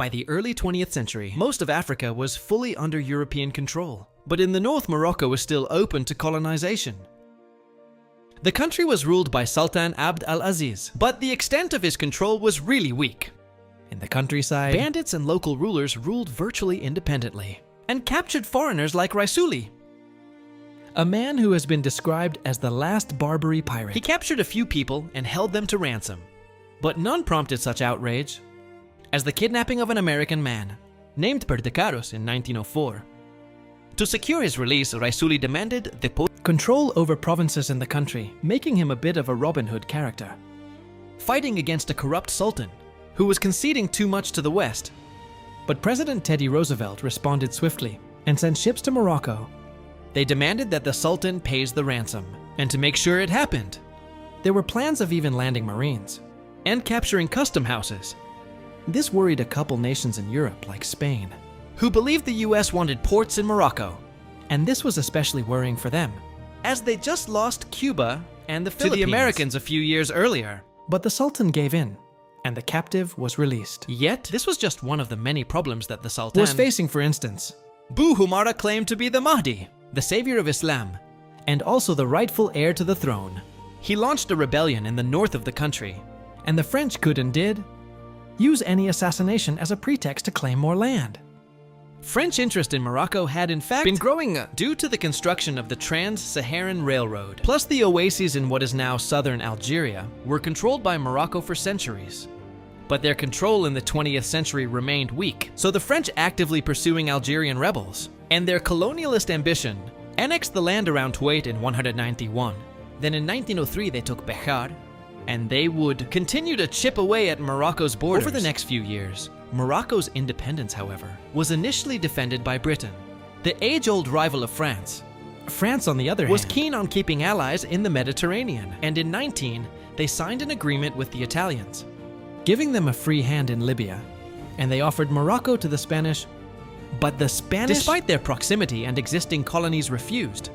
By the early 20th century, most of Africa was fully under European control, but in the north Morocco was still open to colonization. The country was ruled by Sultan Abd al-Aziz, but the extent of his control was really weak. In the countryside, bandits and local rulers ruled virtually independently, and captured foreigners like Raisuli, a man who has been described as the last Barbary pirate. He captured a few people and held them to ransom, but none prompted such outrage as the kidnapping of an American man named Perdicaros in 1904. To secure his release, Raisuli demanded the control over provinces in the country, making him a bit of a Robin Hood character, fighting against a corrupt sultan who was conceding too much to the West. But President Teddy Roosevelt responded swiftly and sent ships to Morocco. They demanded that the sultan pays the ransom, and to make sure it happened, there were plans of even landing Marines and capturing custom houses. This worried a couple nations in Europe like Spain, who believed the US wanted ports in Morocco, and this was especially worrying for them, as they just lost Cuba and the Philippines to the Americans a few years earlier. But the Sultan gave in, and the captive was released. Yet, this was just one of the many problems that the Sultan was facing. For instance, Bu Humara claimed to be the Mahdi, the savior of Islam, and also the rightful heir to the throne. He launched a rebellion in the north of the country, and the French could and did use any assassination as a pretext to claim more land. French interest in Morocco had in fact been growing due to the construction of the Trans-Saharan Railroad, plus the oases in what is now southern Algeria were controlled by Morocco for centuries. But their control in the 20th century remained weak, so the French actively pursuing Algerian rebels, and their colonialist ambition annexed the land around Tuat in 191. Then in 1903 they took Bejar, and they would continue to chip away at Morocco's borders over the next few years. Morocco's independence, however, was initially defended by Britain, the age-old rival of France. France, on the other hand, was keen on keeping allies in the Mediterranean, and in 19, they signed an agreement with the Italians, giving them a free hand in Libya, and they offered Morocco to the Spanish, but the Spanish, despite their proximity and existing colonies, refused,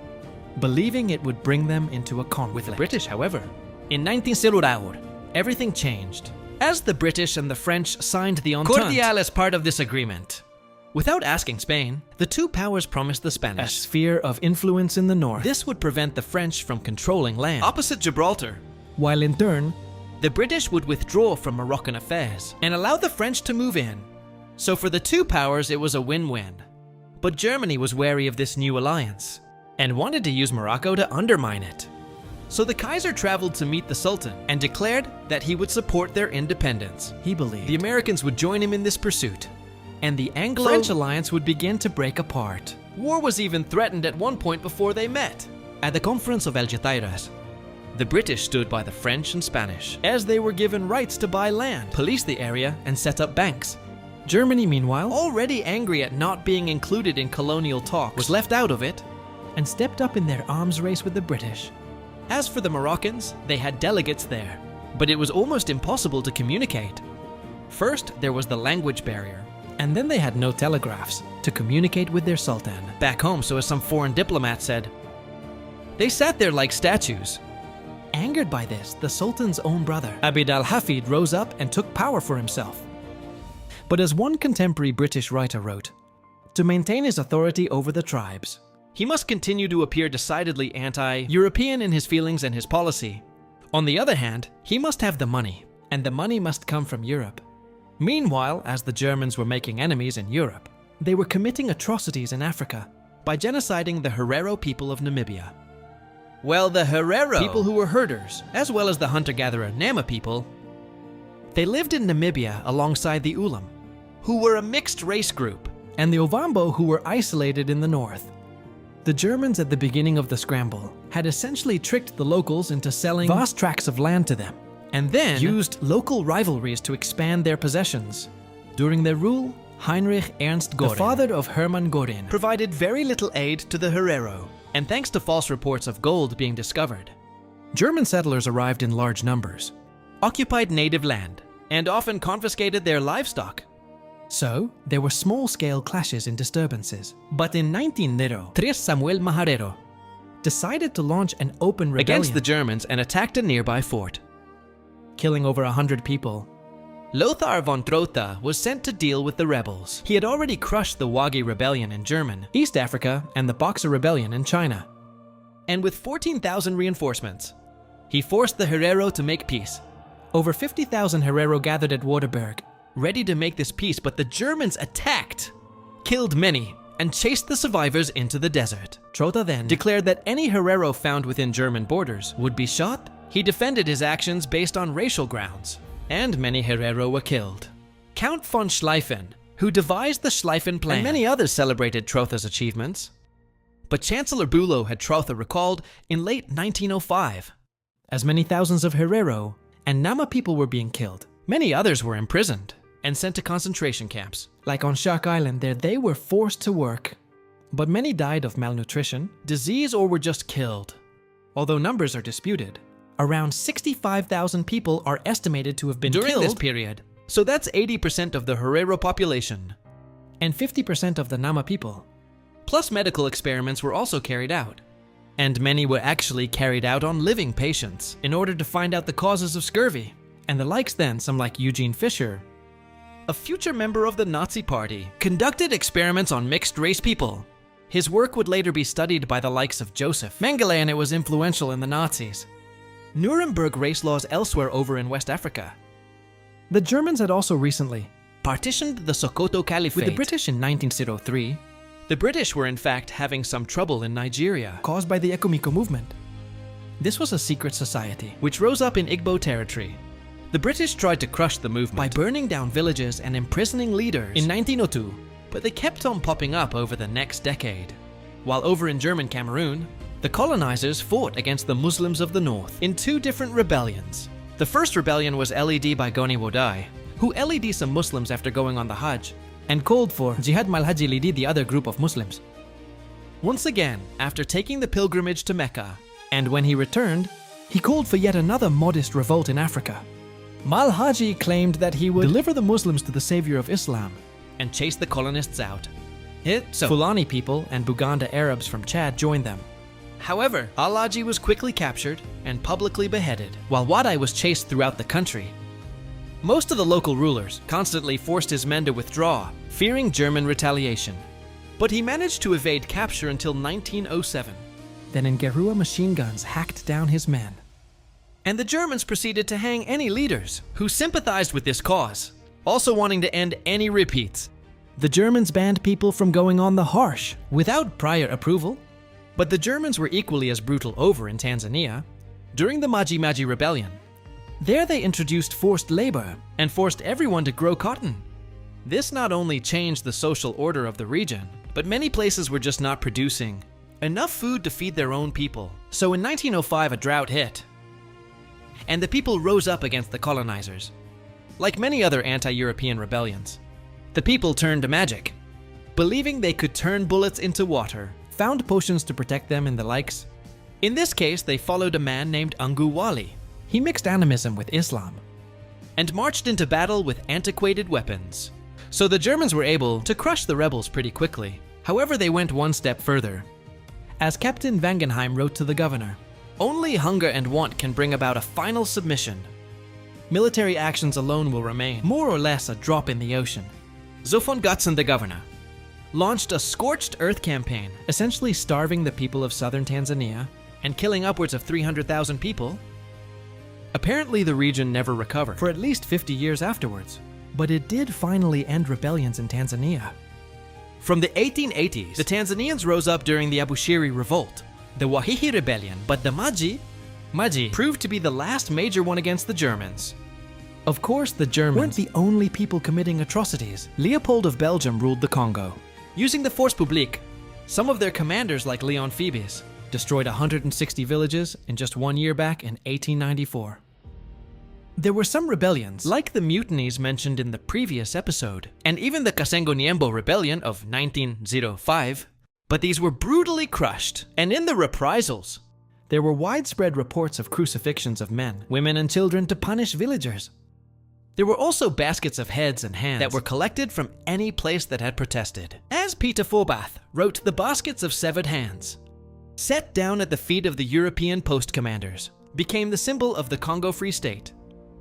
believing it would bring them into a conflict with the British. However, in 1904, everything changed, as the British and the French signed the Entente Cordiale as part of this agreement. Without asking Spain, the two powers promised the Spanish a sphere of influence in the north. This would prevent the French from controlling land opposite Gibraltar, while in turn, the British would withdraw from Moroccan affairs and allow the French to move in. So for the two powers, it was a win-win. But Germany was wary of this new alliance and wanted to use Morocco to undermine it. So the Kaiser traveled to meet the Sultan and declared that he would support their independence. He believed the Americans would join him in this pursuit, and the Anglo-French alliance would begin to break apart. War was even threatened at one point before they met. At the Conference of Algeciras, the British stood by the French and Spanish, as they were given rights to buy land, police the area, and set up banks. Germany, meanwhile, already angry at not being included in colonial talks, was left out of it and stepped up in their arms race with the British. As for the Moroccans, they had delegates there, but it was almost impossible to communicate. First, there was the language barrier, and then they had no telegraphs to communicate with their sultan back home, so as some foreign diplomat said. They sat there like statues. Angered by this, the sultan's own brother, Abd al-Hafid, rose up and took power for himself. But as one contemporary British writer wrote, to maintain his authority over the tribes, he must continue to appear decidedly anti-European in his feelings and his policy. On the other hand, he must have the money, and the money must come from Europe. Meanwhile, as the Germans were making enemies in Europe, they were committing atrocities in Africa by genociding the Herero people of Namibia. Well, the Herero people, who were herders, as well as the hunter-gatherer Nama people, they lived in Namibia alongside the Ulam, who were a mixed race group, and the Ovambo, who were isolated in the north. The Germans at the beginning of the Scramble had essentially tricked the locals into selling vast tracts of land to them, and then used local rivalries to expand their possessions. During their rule, Heinrich Ernst Göring, the father of Hermann Göring, provided very little aid to the Herero, and thanks to false reports of gold being discovered, German settlers arrived in large numbers, occupied native land, and often confiscated their livestock. So, there were small-scale clashes and disturbances. But in 1900, Tres Samuel Maharero decided to launch an open rebellion against the Germans and attacked a nearby fort, killing over 100 people. Lothar von Trotha was sent to deal with the rebels. He had already crushed the Wagi Rebellion in German, East Africa, and the Boxer Rebellion in China. And with 14,000 reinforcements, he forced the Herero to make peace. Over 50,000 Herero gathered at Waterberg, ready to make this peace, but the Germans attacked, killed many, and chased the survivors into the desert. Trotha then declared that any Herero found within German borders would be shot. He defended his actions based on racial grounds, and many Herero were killed. Count von Schlieffen, who devised the Schlieffen Plan, and many others celebrated Trotha's achievements. But Chancellor Bülow had Trotha recalled in late 1905. As many thousands of Herero and Nama people were being killed, many others were imprisoned and sent to concentration camps. Like on Shark Island, there they were forced to work. But many died of malnutrition, disease, or were just killed. Although numbers are disputed, around 65,000 people are estimated to have been killed during this period. So that's 80% of the Herero population, and 50% of the Nama people. Plus medical experiments were also carried out. And many were actually carried out on living patients in order to find out the causes of scurvy. And the likes then, some like Eugene Fischer, a future member of the Nazi Party, conducted experiments on mixed-race people. His work would later be studied by the likes of Joseph Mengele, and it was influential in the Nazis. Nuremberg race laws elsewhere over in West Africa. The Germans had also recently partitioned the Sokoto Caliphate with the British in 1903. The British were in fact having some trouble in Nigeria, caused by the Ekumiko movement. This was a secret society which rose up in Igbo territory. The British tried to crush the movement by burning down villages and imprisoning leaders in 1902, but they kept on popping up over the next decade. While over in German Cameroon, the colonizers fought against the Muslims of the north in two different rebellions. The first rebellion was led by Goni Wodai, who led some Muslims after going on the Hajj, and called for Jihad Malhaji Lidi, the other group of Muslims. Once again, after taking the pilgrimage to Mecca, and when he returned, he called for yet another modest revolt in Africa. Malhaji claimed that he would deliver the Muslims to the savior of Islam and chase the colonists out. So Fulani people and Buganda Arabs from Chad joined them. However, Alhaji was quickly captured and publicly beheaded, while Wadai was chased throughout the country. Most of the local rulers constantly forced his men to withdraw, fearing German retaliation. But he managed to evade capture until 1907. Then Ngerua machine guns hacked down his men. And the Germans proceeded to hang any leaders who sympathized with this cause, also wanting to end any repeats. The Germans banned people from going on the Harsh without prior approval. But the Germans were equally as brutal over in Tanzania during the Maji Maji Rebellion. There they introduced forced labor and forced everyone to grow cotton. This not only changed the social order of the region, but many places were just not producing enough food to feed their own people. So in 1905 a drought hit, and the people rose up against the colonizers. Like many other anti-European rebellions, the people turned to magic, believing they could turn bullets into water, found potions to protect them and the likes. In this case, they followed a man named Angu Wali. He mixed animism with Islam and marched into battle with antiquated weapons. So the Germans were able to crush the rebels pretty quickly. However, they went one step further. As Captain Wangenheim wrote to the governor, only hunger and want can bring about a final submission. Military actions alone will remain more or less a drop in the ocean. So von Götzen, the governor, launched a scorched earth campaign, essentially starving the people of southern Tanzania and killing upwards of 300,000 people. Apparently the region never recovered for at least 50 years afterwards, but it did finally end rebellions in Tanzania. From the 1880s, the Tanzanians rose up during the Abushiri Revolt, the Wahihi Rebellion, but the Maji proved to be the last major one against the Germans. Of course, the Germans weren't the only people committing atrocities. Leopold of Belgium ruled the Congo. Using the Force Publique, some of their commanders like Leon Phoebus destroyed 160 villages in just 1 year back in 1894. There were some rebellions, like the mutinies mentioned in the previous episode, and even the Kasengo Niembo Rebellion of 1905, but these were brutally crushed, and in the reprisals, there were widespread reports of crucifixions of men, women, and children to punish villagers. There were also baskets of heads and hands that were collected from any place that had protested. As Peter Forbath wrote, the baskets of severed hands, set down at the feet of the European post commanders, became the symbol of the Congo Free State.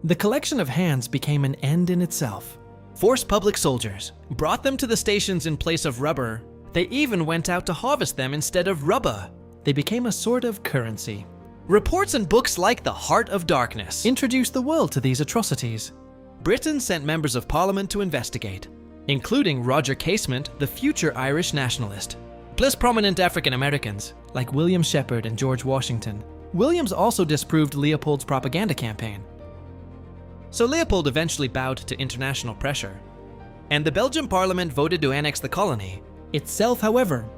The collection of hands became an end in itself. Forced public soldiers, brought them to the stations in place of rubber. They even went out to harvest them instead of rubber. They became a sort of currency. Reports and books like The Heart of Darkness introduced the world to these atrocities. Britain sent members of Parliament to investigate, including Roger Casement, the future Irish nationalist, plus prominent African Americans like William Shepherd and George Washington. Williams also disproved Leopold's propaganda campaign. So Leopold eventually bowed to international pressure, and the Belgian Parliament voted to annex the colony. Itself, however,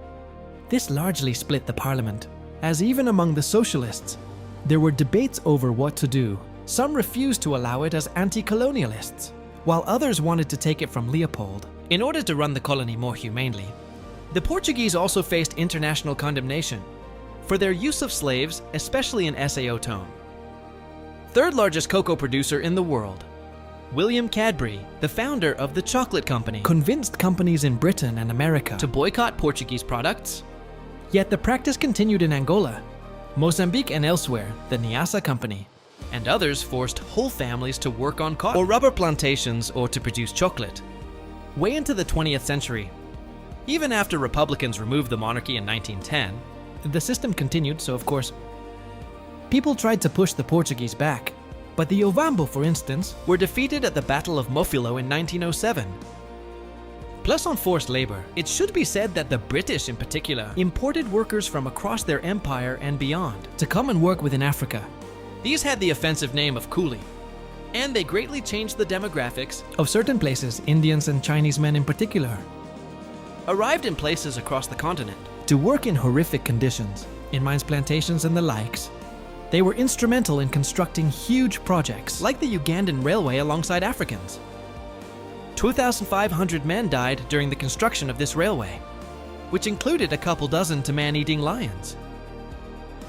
this largely split the Parliament, as even among the socialists, there were debates over what to do. Some refused to allow it as anti-colonialists, while others wanted to take it from Leopold in order to run the colony more humanely. The Portuguese also faced international condemnation for their use of slaves, especially in SAO tone. Third largest cocoa producer in the world, William Cadbury, the founder of the chocolate company, convinced companies in Britain and America to boycott Portuguese products. Yet the practice continued in Angola, Mozambique and elsewhere. The Niassa Company and others forced whole families to work on cotton or rubber plantations or to produce chocolate. Way into the 20th century, even after Republicans removed the monarchy in 1910, the system continued, so of course, people tried to push the Portuguese back. But the Ovambo, for instance, were defeated at the Battle of Mofilo in 1907. Plus on forced labor, it should be said that the British in particular imported workers from across their empire and beyond to come and work within Africa. These had the offensive name of coolie, and they greatly changed the demographics of certain places, Indians and Chinese men in particular. Arrived in places across the continent to work in horrific conditions, in mines, plantations and the likes. They were instrumental in constructing huge projects like the Ugandan Railway alongside Africans. 2,500 men died during the construction of this railway, which included a couple dozen to man-eating lions.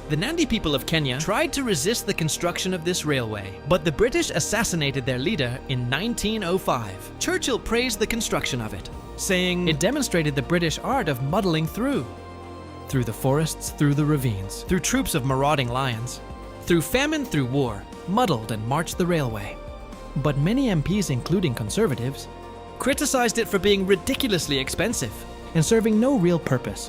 The Nandi people of Kenya tried to resist the construction of this railway, but the British assassinated their leader in 1905. Churchill praised the construction of it, saying it demonstrated the British art of muddling through the forests, through the ravines, through troops of marauding lions, through famine, through war, muddled and marched the railway. But many MPs, including conservatives, criticized it for being ridiculously expensive and serving no real purpose.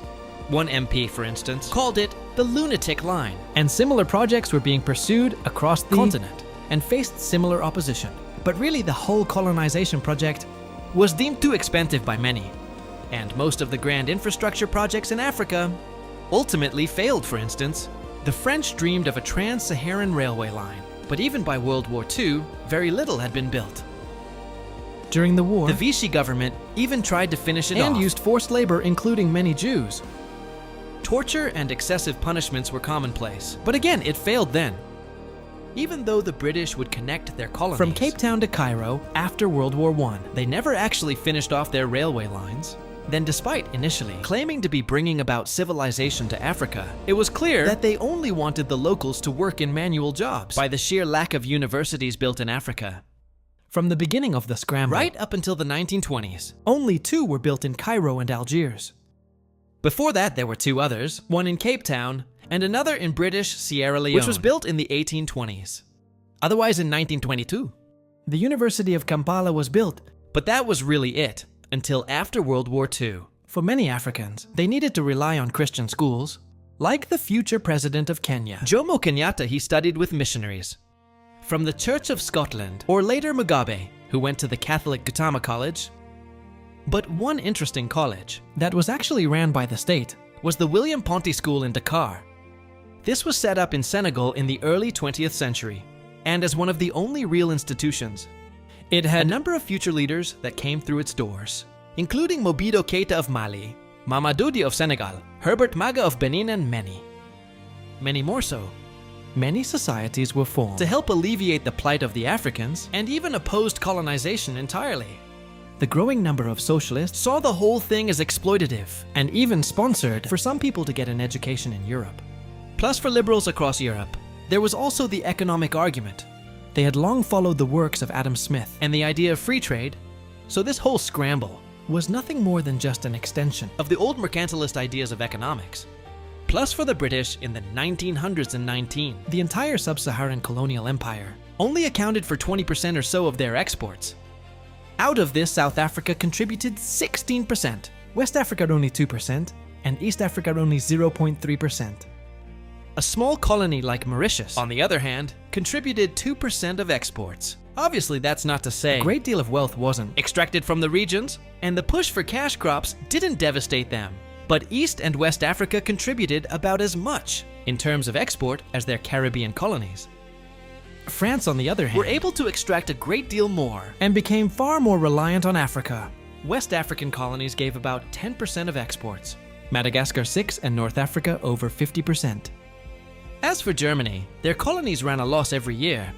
One MP, for instance, called it the lunatic line, and similar projects were being pursued across the continent and faced similar opposition. But really, the whole colonization project was deemed too expensive by many, and most of the grand infrastructure projects in Africa ultimately failed. For instance, the French dreamed of a trans-Saharan railway line, but even by World War II, very little had been built. During the war, the Vichy government even tried to finish it off and used forced labor, including many Jews. Torture and excessive punishments were commonplace, but again, it failed then. Even though the British would connect their colonies from Cape Town to Cairo after World War I, they never actually finished off their railway lines. Then, despite initially claiming to be bringing about civilization to Africa, it was clear that they only wanted the locals to work in manual jobs by the sheer lack of universities built in Africa. From the beginning of the Scramble, right up until the 1920s, only 2 were built in Cairo and Algiers. Before that, there were 2 others, one in Cape Town and another in British Sierra Leone, which was built in the 1820s. Otherwise, in 1922, the University of Kampala was built, but that was really it until after World War II. For many Africans, they needed to rely on Christian schools. Like the future president of Kenya, Jomo Kenyatta, he studied with missionaries from the Church of Scotland, or later Mugabe, who went to the Catholic Gautama College. But one interesting college that was actually ran by the state was the William Ponty School in Dakar. This was set up in Senegal in the early 20th century, and as one of the only real institutions, it had a number of future leaders that came through its doors, including Mobutu Keita of Mali, Mamadou Dia of Senegal, Herbert Maga of Benin, and many more so. Many societies were formed to help alleviate the plight of the Africans and even opposed colonization entirely. The growing number of socialists saw the whole thing as exploitative and even sponsored for some people to get an education in Europe. Plus, for liberals across Europe, there was also the economic argument. They had long followed the works of Adam Smith and the idea of free trade, so this whole scramble was nothing more than just an extension of the old mercantilist ideas of economics. Plus, for the British in the 1919, the entire sub-Saharan colonial empire only accounted for 20% or so of their exports. Out of this, South Africa contributed 16%, West Africa only 2%, and East Africa only 0.3%. A small colony like Mauritius, on the other hand, contributed 2% of exports. Obviously, that's not to say a great deal of wealth wasn't extracted from the regions, and the push for cash crops didn't devastate them. But East and West Africa contributed about as much in terms of export as their Caribbean colonies. France, on the other hand, were able to extract a great deal more and became far more reliant on Africa. West African colonies gave about 10% of exports, Madagascar 6% and North Africa over 50%. As for Germany, their colonies ran a loss every year.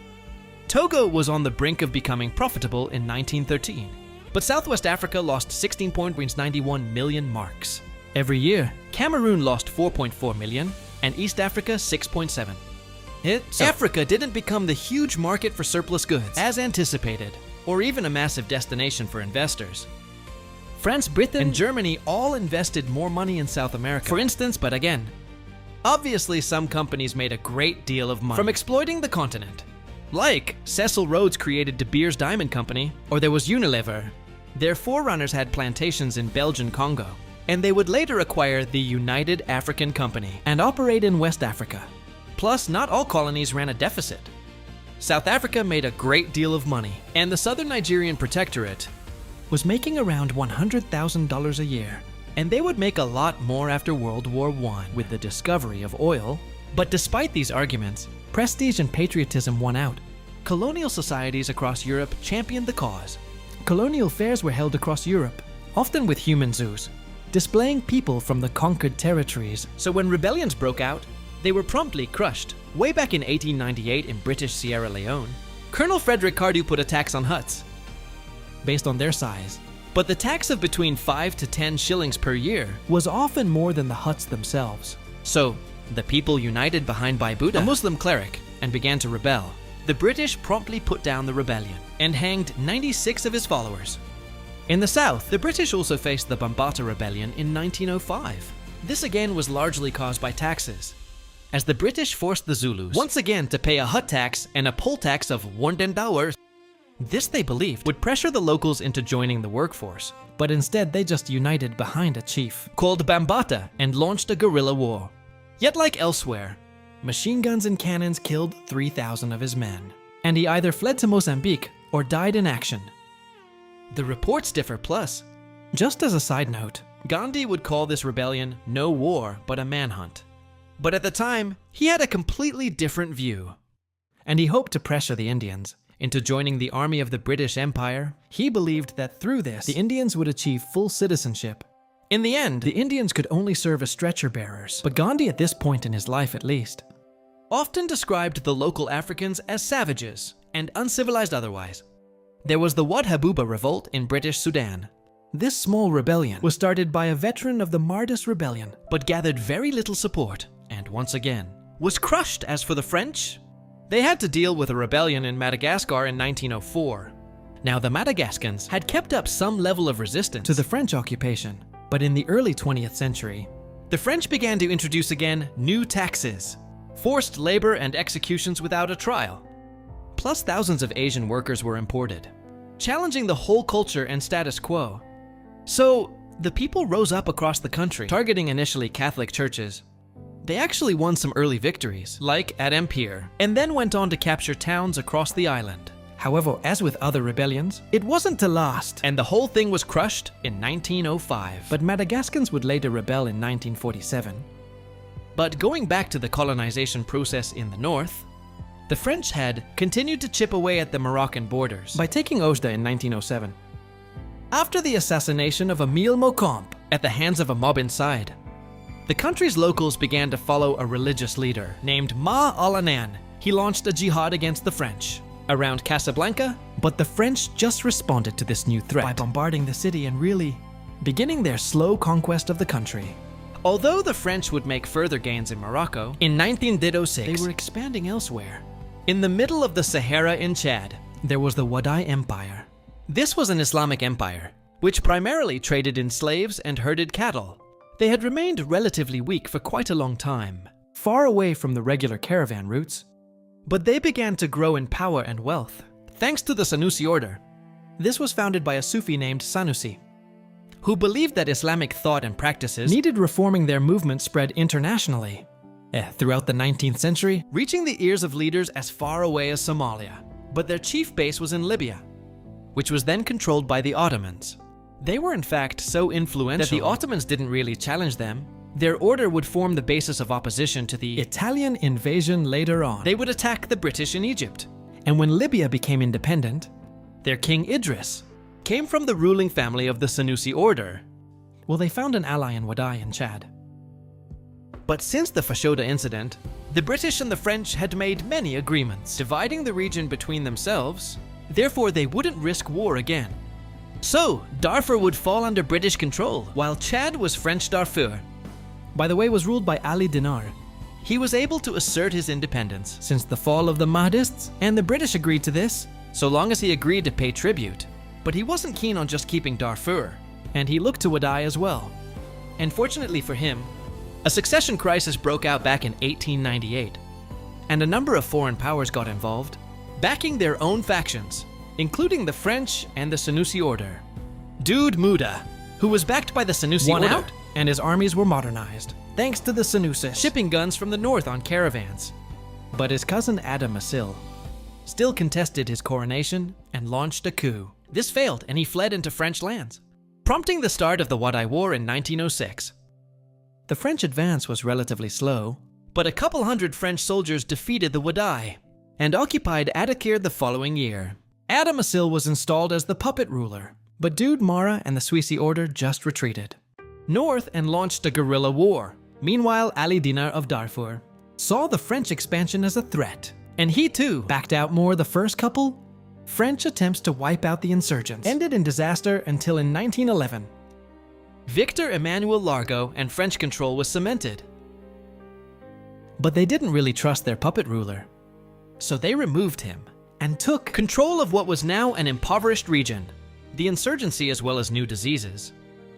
Togo was on the brink of becoming profitable in 1913, but Southwest Africa lost 16.91 million marks. Every year, Cameroon lost 4.4 million and East Africa 6.7. Africa didn't become the huge market for surplus goods as anticipated, or even a massive destination for investors. France, Britain, and Germany all invested more money in South America, for instance, but again, obviously some companies made a great deal of money from exploiting the continent. Like Cecil Rhodes created De Beers Diamond Company, or there was Unilever. Their forerunners had plantations in Belgian Congo, and they would later acquire the United African Company and operate in West Africa. Plus, not all colonies ran a deficit. South Africa made a great deal of money, and the Southern Nigerian Protectorate was making around $100,000 a year, and they would make a lot more after World War I with the discovery of oil. But despite these arguments, prestige and patriotism won out. Colonial societies across Europe championed the cause. Colonial fairs were held across Europe, often with human zoos, displaying people from the conquered territories. So when rebellions broke out, they were promptly crushed. Way back in 1898 in British Sierra Leone, Colonel Frederick Cardew put a tax on huts based on their size. But the tax of between 5 to 10 shillings per year was often more than the huts themselves. So the people united behind Bhai Buddha, a Muslim cleric, and began to rebel. The British promptly put down the rebellion and hanged 96 of his followers. In the south, the British also faced the Bambata Rebellion in 1905. This again was largely caused by taxes, as the British forced the Zulus once again to pay a hut tax and a poll tax of 1 hour. This, they believed, would pressure the locals into joining the workforce, but instead they just united behind a chief called Bambata and launched a guerrilla war. Yet like elsewhere, machine guns and cannons killed 3,000 of his men, and he either fled to Mozambique or died in action. The reports differ. Plus, just as a side note, Gandhi would call this rebellion no war but a manhunt. But at the time, he had a completely different view, and he hoped to pressure the Indians into joining the army of the British Empire. He believed that through this, the Indians would achieve full citizenship. In the end, the Indians could only serve as stretcher bearers, but Gandhi, at this point in his life at least, often described the local Africans as savages and uncivilized otherwise. There was the Wad Habuba revolt in British Sudan. This small rebellion was started by a veteran of the Mardis Rebellion, but gathered very little support, and once again, was crushed. As for the French, they had to deal with a rebellion in Madagascar in 1904. Now, the Madagascans had kept up some level of resistance to the French occupation, but in the early 20th century, the French began to introduce again new taxes, forced labor and executions without a trial. Plus, thousands of Asian workers were imported, challenging the whole culture and status quo. So, the people rose up across the country, targeting initially Catholic churches. They actually won some early victories, like at Empire, and then went on to capture towns across the island. However, as with other rebellions, it wasn't to last, and the whole thing was crushed in 1905. But Madagascans would later rebel in 1947. But going back to the colonization process in the north, the French had continued to chip away at the Moroccan borders by taking Oujda in 1907. After the assassination of Emile Maucombe at the hands of a mob inside, the country's locals began to follow a religious leader named Ma Al-Anan. He launched a jihad against the French around Casablanca, but the French just responded to this new threat by bombarding the city and really beginning their slow conquest of the country. Although the French would make further gains in Morocco, in 1906 they were expanding elsewhere. In the middle of the Sahara in Chad, there was the Wadai Empire. This was an Islamic empire, which primarily traded in slaves and herded cattle. They had remained relatively weak for quite a long time, far away from the regular caravan routes. But they began to grow in power and wealth, thanks to the Sanusi order. This was founded by a Sufi named Sanusi, who believed that Islamic thought and practices needed reforming. Their movement spread internationally throughout the 19th century, reaching the ears of leaders as far away as Somalia. But their chief base was in Libya, which was then controlled by the Ottomans. They were in fact so influential that the Ottomans didn't really challenge them. Their order would form the basis of opposition to the Italian invasion later on. They would attack the British in Egypt. And when Libya became independent, their king Idris came from the ruling family of the Sanusi order. Well, they found an ally in Wadai in Chad. But since the Fashoda incident, the British and the French had made many agreements, dividing the region between themselves. Therefore, they wouldn't risk war again. So, Darfur would fall under British control, while Chad was French Darfur. By the way, was ruled by Ali Dinar. He was able to assert his independence since the fall of the Mahdists, and the British agreed to this, so long as he agreed to pay tribute. But he wasn't keen on just keeping Darfur, and he looked to Wadai as well. And fortunately for him, a succession crisis broke out back in 1898, and a number of foreign powers got involved, backing their own factions, including the French and the Sanusi order. Dude Muda, who was backed by the Sanusi won order, out, and his armies were modernized, thanks to the Sanusis shipping guns from the north on caravans. But his cousin Adam Asil still contested his coronation and launched a coup. This failed, and he fled into French lands, prompting the start of the Wadai War in 1906. The French advance was relatively slow, but a couple hundred French soldiers defeated the Wadai and occupied Adakir the following year. Adam Asil was installed as the puppet ruler, but Dude Mara and the Suisi order just retreated north and launched a guerrilla war. Meanwhile, Ali Dinar of Darfur saw the French expansion as a threat, and he too backed out more. The first couple French attempts to wipe out the insurgents ended in disaster until in 1911. Victor Emmanuel Largo and French control was cemented. But they didn't really trust their puppet ruler, so they removed him and took control of what was now an impoverished region. The insurgency, as well as new diseases,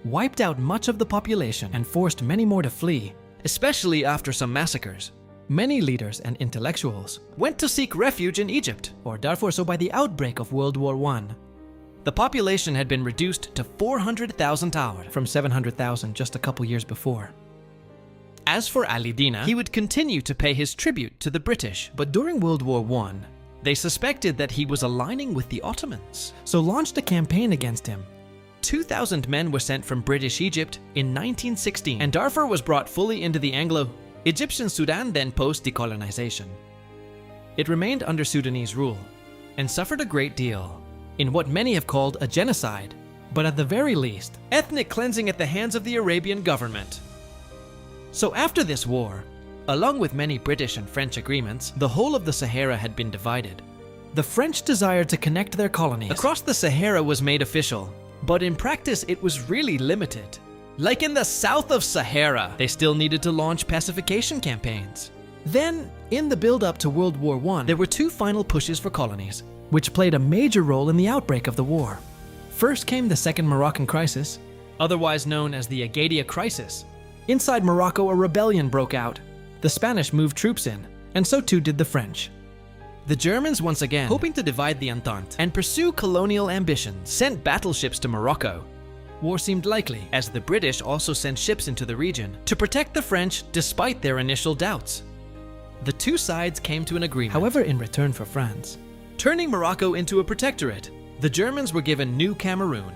wiped out much of the population and forced many more to flee, especially after some massacres. Many leaders and intellectuals went to seek refuge in Egypt or Darfur. So by the outbreak of World War I, the population had been reduced to 400,000 Tawar from 700,000 just a couple years before. As for Ali Dina, he would continue to pay his tribute to the British, but during World War I, they suspected that he was aligning with the Ottomans, so launched a campaign against him. 2,000 men were sent from British Egypt in 1916, and Darfur was brought fully into the Anglo-Egyptian Sudan then post-decolonization. It remained under Sudanese rule, and suffered a great deal in what many have called a genocide, but at the very least, ethnic cleansing at the hands of the Arabian government. So after this war, along with many British and French agreements, the whole of the Sahara had been divided. The French desire to connect their colonies across the Sahara was made official, but in practice it was really limited. Like in the south of Sahara, they still needed to launch pacification campaigns. Then, in the build-up to World War I, there were two final pushes for colonies, which played a major role in the outbreak of the war. First came the Second Moroccan Crisis, otherwise known as the Agadia Crisis. Inside Morocco, a rebellion broke out. The Spanish moved troops in, and so too did the French. The Germans, once again, hoping to divide the Entente and pursue colonial ambitions, sent battleships to Morocco. War seemed likely, as the British also sent ships into the region to protect the French despite their initial doubts. The two sides came to an agreement, however, in return for France, turning Morocco into a protectorate. The Germans were given New Cameroon.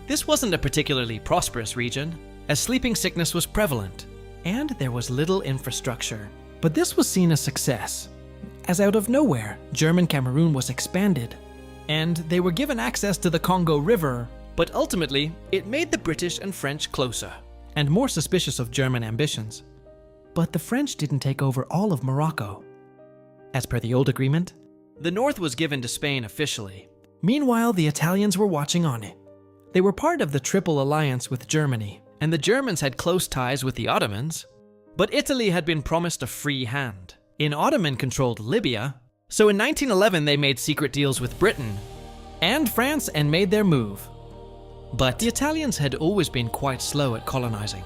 This wasn't a particularly prosperous region, as sleeping sickness was prevalent, and there was little infrastructure. But this was seen as success, as out of nowhere, German Cameroon was expanded, and they were given access to the Congo River. But ultimately, it made the British and French closer, and more suspicious of German ambitions. But the French didn't take over all of Morocco. As per the old agreement, the north was given to Spain officially. Meanwhile, the Italians were watching on it. They were part of the Triple Alliance with Germany, and the Germans had close ties with the Ottomans, but Italy had been promised a free hand in Ottoman-controlled Libya. So in 1911 they made secret deals with Britain and France and made their move. But the Italians had always been quite slow at colonizing.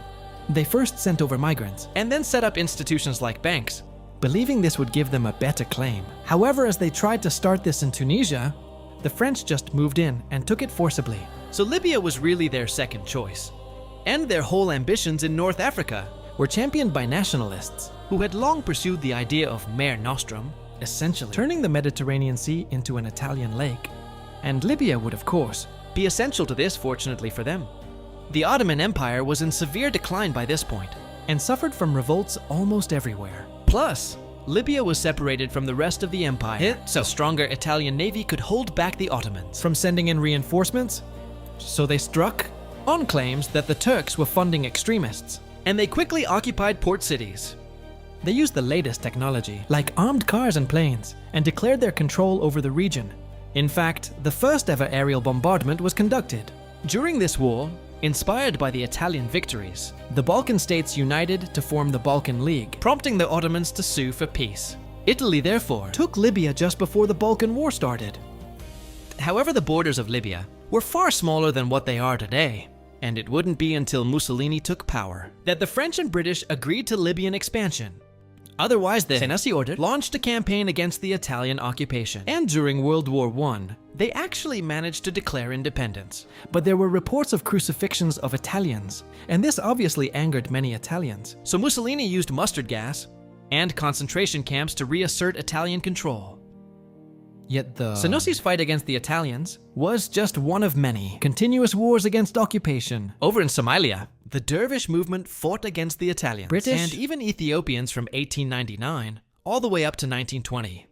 They first sent over migrants and then set up institutions like banks. believing this would give them a better claim. However, as they tried to start this in Tunisia, the French just moved in and took it forcibly. So Libya was really their second choice. And their whole ambitions in North Africa Were championed by nationalists, who had long pursued the idea of Mare Nostrum, essentially turning the Mediterranean Sea into an Italian lake. And Libya would, of course, be essential to this, fortunately for them. The Ottoman Empire was in severe decline by this point, and suffered from revolts almost everywhere. Plus, Libya was separated from the rest of the empire, so a stronger Italian navy could hold back the Ottomans From sending in reinforcements, so they struck on claims that the Turks were funding extremists. and they quickly occupied port cities. They used the latest technology, like armed cars and planes, and declared their control over the region. In fact, the first ever aerial bombardment was conducted. During this war, inspired by the Italian victories, The Balkan states united to form the Balkan League, prompting the Ottomans to sue for peace. Italy, therefore, took Libya just before the Balkan War started. However, the borders of Libya were far smaller than what they are today, and it wouldn't be until Mussolini took power that the French and British agreed to Libyan expansion. Otherwise, the Senussi order launched a campaign against the Italian occupation, and during World War I, they actually managed to declare independence. But there were reports of crucifixions of Italians, and this obviously angered many Italians. So Mussolini used mustard gas and concentration camps to reassert Italian control. Yet the Senussi's fight against the Italians was just one of many continuous wars against occupation. over in Somalia, the Dervish movement fought against the Italians British and even Ethiopians from 1899 all the way up to 1920,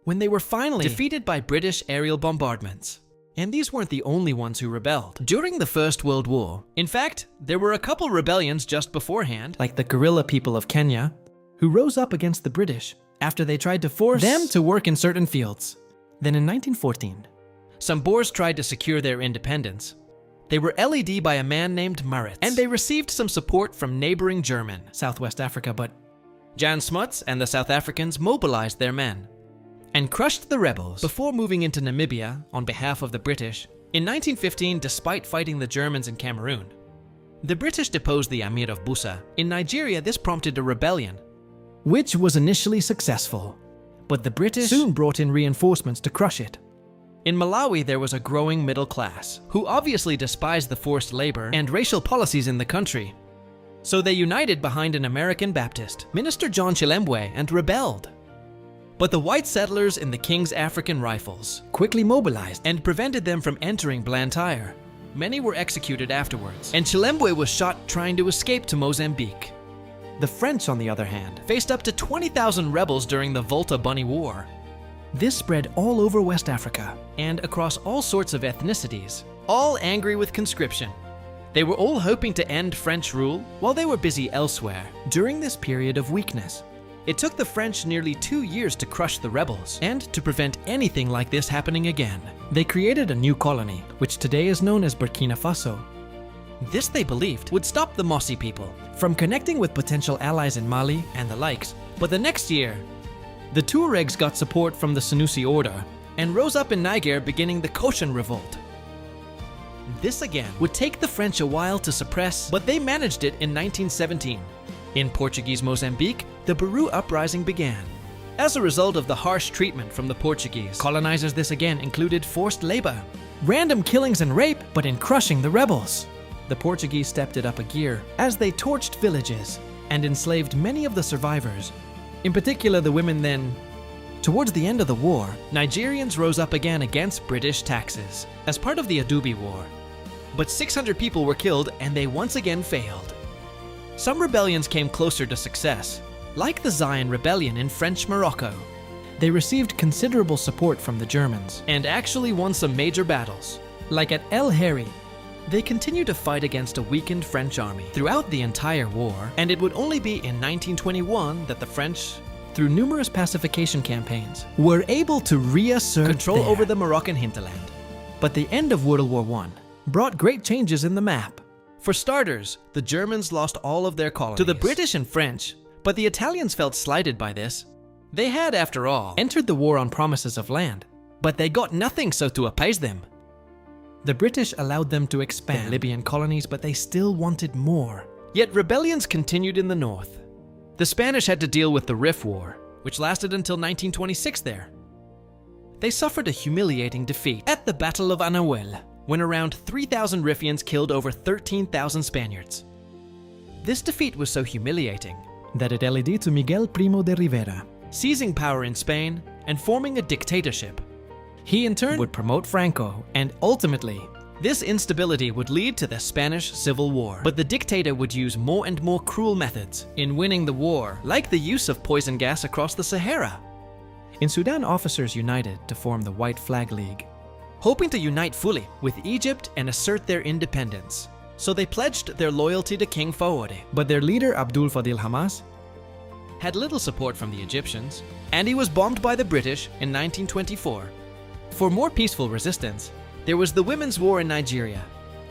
when they were finally defeated by British aerial bombardments. And these weren't the only ones who rebelled during the First World War. In fact, there were a couple rebellions just beforehand, Like the guerrilla people of Kenya, who rose up against the British after they tried to force them to work in certain fields. Then in 1914, some Boers tried to secure their independence. They were led by a man named Maurits, and they received some support from neighboring German. Southwest Africa, but Jan Smuts and the South Africans mobilized their men and crushed the rebels before moving into Namibia on behalf of the British. In 1915, despite fighting the Germans in Cameroon, the British deposed the Amir of Busa. In Nigeria, this prompted a rebellion. which was initially successful. But the British soon brought in reinforcements to crush it. In Malawi, there was a growing middle class, who obviously despised the forced labor and racial policies in the country. So they united behind an American Baptist, Minister John Chilembwe, and rebelled. But the white settlers in the King's African Rifles Quickly mobilized, and prevented them from entering Blantyre. Many were executed afterwards, and Chilembwe was shot trying to escape to Mozambique. the French, on the other hand, Faced up to 20,000 rebels during the Volta Bunny War, this spread all over West Africa. and across all sorts of ethnicities, all angry with conscription. They were all hoping to end French rule while they were busy elsewhere. During this period of weakness, It took the French nearly 2 years to crush the rebels, and to prevent anything like this happening again. they created a new colony, which today is known as Burkina Faso. This, they believed, would stop the Mossi people From connecting with potential allies in Mali, and the likes. But the next year, the Tuaregs got support from the Senussi order. and rose up in Niger, beginning the Cochin Revolt. This again would take the French a while to suppress, but they managed it in 1917. In Portuguese Mozambique, the Baru Uprising began. As a result of the harsh treatment from the Portuguese, colonizers, this again included forced labor. Random killings and rape, but in crushing the rebels, the Portuguese stepped it up a gear as they torched villages and enslaved many of the survivors, in particular the women. Then, towards the end of the war, Nigerians rose up again against British taxes as part of the Adubi War. But 600 people were killed, and they once again failed. Some rebellions came closer to success, like the Zion Rebellion in French Morocco, they received considerable support from the Germans. and actually won some major battles. Like at El Heri, They continued to fight against a weakened French army throughout the entire war, and it would only be in 1921 that the French through numerous pacification campaigns, were able to reassert control their- over the Moroccan hinterland. But the end of World War I brought great changes in the map. For starters, the Germans lost all of their colonies to the British and French, but the Italians felt slighted by this. They had, after all, Entered the war on promises of land. but they got nothing so to appease them. The British allowed them to expand Their Libyan colonies, but they still wanted more. Yet rebellions continued in the north. The Spanish had to deal with the Rif War, which lasted until 1926 there. They suffered a humiliating defeat at the Battle of Anahuel, when around 3,000 Riffians killed over 13,000 Spaniards. This defeat was so humiliating that it led to Miguel Primo de Rivera seizing power in Spain and forming a dictatorship. He in turn would promote Franco, and ultimately, this instability would lead to the Spanish Civil War. But the dictator would use more and more cruel methods in winning the war, like the use of poison gas across the Sahara. In Sudan, officers united to form the White Flag League, hoping to unite fully with Egypt and assert their independence. So they pledged their loyalty to King Fawad. But their leader, Abdul Fadil Hamas, had little support from the Egyptians, and he was bombed by the British in 1924. For more peaceful resistance, there was the Women's War in Nigeria.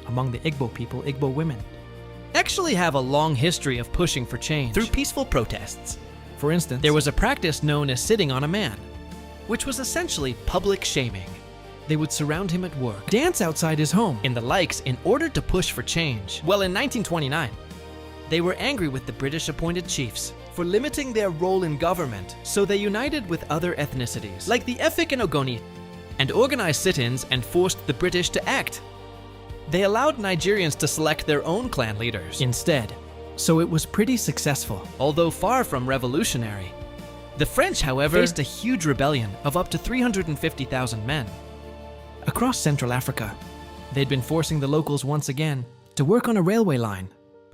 Among the Igbo people, Igbo women actually have a long history of pushing for change through peaceful protests. For instance, there was a practice known as sitting on a man, which was essentially public shaming. They would surround him at work, dance outside his home, in the likes in order to push for change. Well, in 1929, they were angry with the British-appointed chiefs for limiting their role in government, so they united with other ethnicities, like the Efik and Ogoni, and organized sit-ins and forced the British to act. They allowed Nigerians to select their own clan leaders instead, so it was pretty successful, although far from revolutionary. The French, however, faced a huge rebellion of up to 350,000 men. Across Central Africa, they'd been forcing the locals once again to work on a railway line.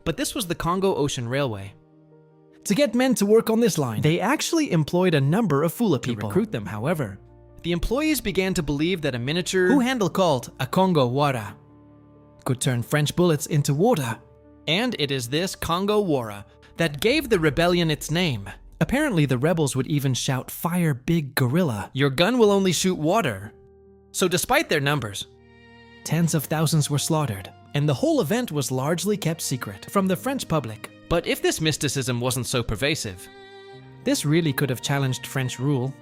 But this was the Congo Ocean Railway. To get men to work on this line, they actually employed a number of Fula people. To recruit them, however, the employees began to believe that a miniature handle called a Congo Wara could turn French bullets into water. And it is this Congo Wara that gave the rebellion its name. Apparently, the rebels would even shout, "Fire, big gorilla. Your gun will only shoot water." So despite their numbers, tens of thousands were slaughtered, and the whole event was largely kept secret from the French public. But if this mysticism wasn't so pervasive, this really could have challenged French rule.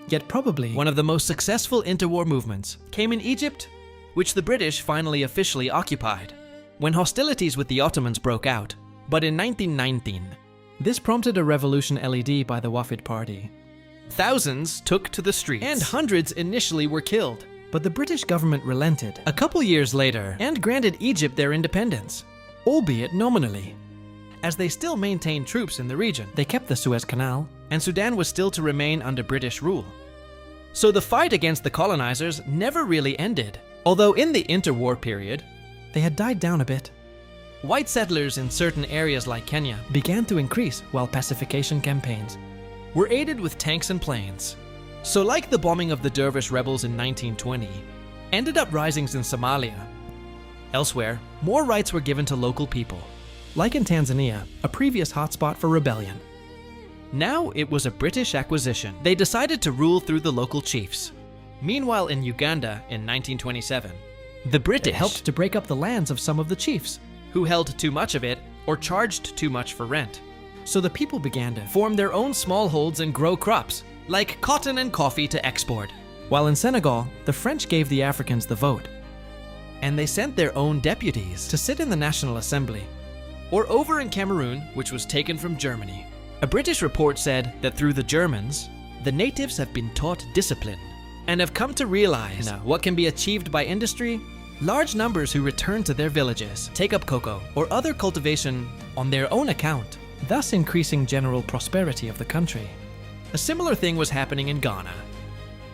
Yet probably one of the most successful interwar movements came in Egypt, which the British finally officially occupied, when hostilities with the Ottomans broke out. But in 1919, this prompted a revolution led by the Wafid Party. Thousands took to the streets, and hundreds initially were killed. But the British government relented a couple years later and granted Egypt their independence, albeit nominally. As they still maintained troops in the region, they kept the Suez Canal, and Sudan was still to remain under British rule. So the fight against the colonizers never really ended, although in the interwar period, they had died down a bit. White settlers in certain areas like Kenya began to increase, while pacification campaigns were aided with tanks and planes. So like the bombing of the Dervish rebels in 1920, ended up risings in Somalia. Elsewhere, more rights were given to local people. Like in Tanzania, a previous hotspot for rebellion. Now it was a British acquisition. They decided to rule through the local chiefs. Meanwhile, in Uganda in 1927, the British helped to break up the lands of some of the chiefs, who held too much of it or charged too much for rent. So the people began to form their own smallholds and grow crops, like cotton and coffee, to export. While in Senegal, the French gave the Africans the vote, and they sent their own deputies to sit in the National Assembly. Or over in Cameroon, which was taken from Germany, a British report said that through the Germans, the natives have been taught discipline and have come to realize what can be achieved by industry. Large numbers who return to their villages take up cocoa or other cultivation on their own account, thus increasing general prosperity of the country. A similar thing was happening in Ghana.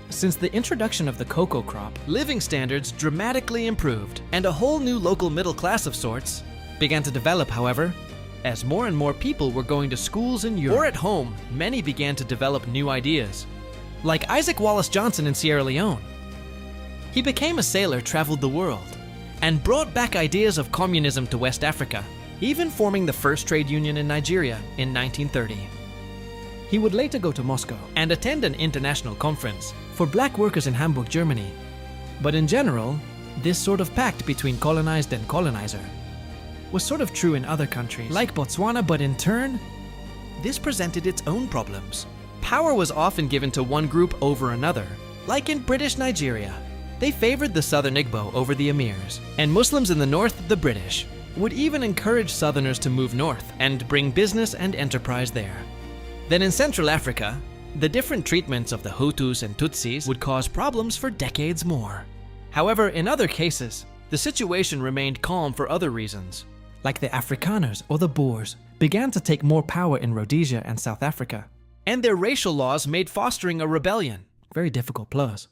Since the introduction of the cocoa crop, living standards dramatically improved, and a whole new local middle class of sorts began to develop. However, as more and more people were going to schools in Europe or at home, many began to develop new ideas. Like Isaac Wallace Johnson in Sierra Leone. He became a sailor, traveled the world, and brought back ideas of communism to West Africa, even forming the first trade union in Nigeria in 1930. He would later go to Moscow and attend an international conference for black workers in Hamburg, Germany. But in general, this sort of pact between colonized and colonizer was sort of true in other countries, like Botswana, but in turn, this presented its own problems. Power was often given to one group over another, like in British Nigeria. They favored the southern Igbo over the emirs, and Muslims in the north, the British. would even encourage southerners to move north and bring business and enterprise there. Then in Central Africa, the different treatments of the Hutus and Tutsis would cause problems for decades more. However, in other cases, the situation remained calm for other reasons. Like the Afrikaners or the Boers began to take more power in Rhodesia and South Africa. And their racial laws made fostering a rebellion. Very difficult plus.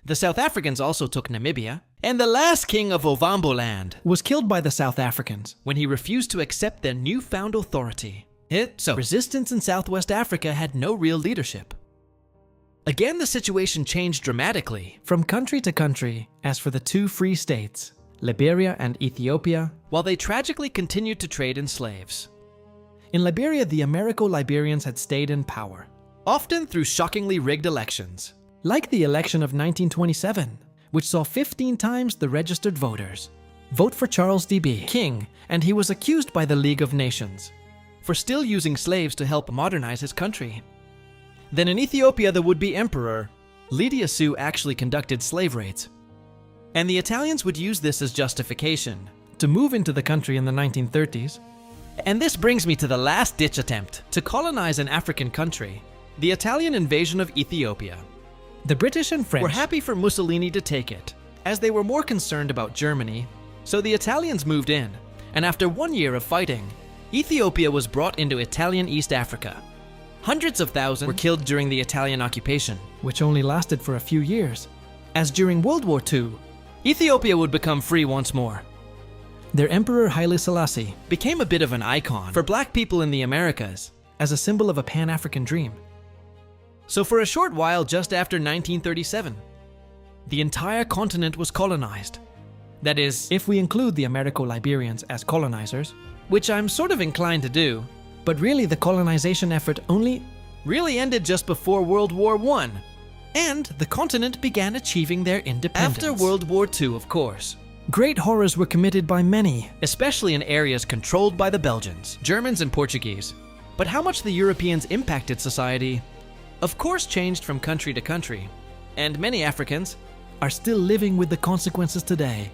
The South Africans also took Namibia, and the last king of Ovamboland Was killed by the South Africans. when he refused to accept their newfound authority. So resistance in Southwest Africa had no real leadership. Again, the situation changed dramatically. From country to country, as for the two free states, Liberia and Ethiopia, While they tragically continued to trade in slaves, in Liberia the Americo-Liberians had stayed in power. often through shockingly rigged elections. Like the election of 1927, which saw 15 times the registered voters vote for Charles D.B. King, and he was accused by the League of Nations For still using slaves to help modernize his country. Then in Ethiopia, the would-be emperor, Lydia Sue, actually conducted slave raids. And the Italians would use this as justification. to move into the country in the 1930s. And this brings me to the last-ditch attempt to colonize an African country, the Italian invasion of Ethiopia. The British and French Were happy for Mussolini to take it, as they were more concerned about Germany, so the Italians moved in, and after 1 year of fighting, Ethiopia was brought into Italian East Africa. Hundreds of thousands were killed during the Italian occupation. which only lasted for a few years, as during World War II, Ethiopia would become free once more, their Emperor Haile Selassie, became a bit of an icon for black people in the Americas. as a symbol of a Pan-African dream. So for a short while just after 1937, the entire continent was colonized. That is, If we include the Americo-Liberians as colonizers, which I'm sort of inclined to do, but really the colonization effort only really ended just before World War I, and the continent began achieving their independence. After World War II, of course, great horrors were committed by many. especially in areas controlled by the Belgians, Germans, and Portuguese. But how much the Europeans impacted society, of course, changed from country to country, and many Africans Are still living with the consequences today.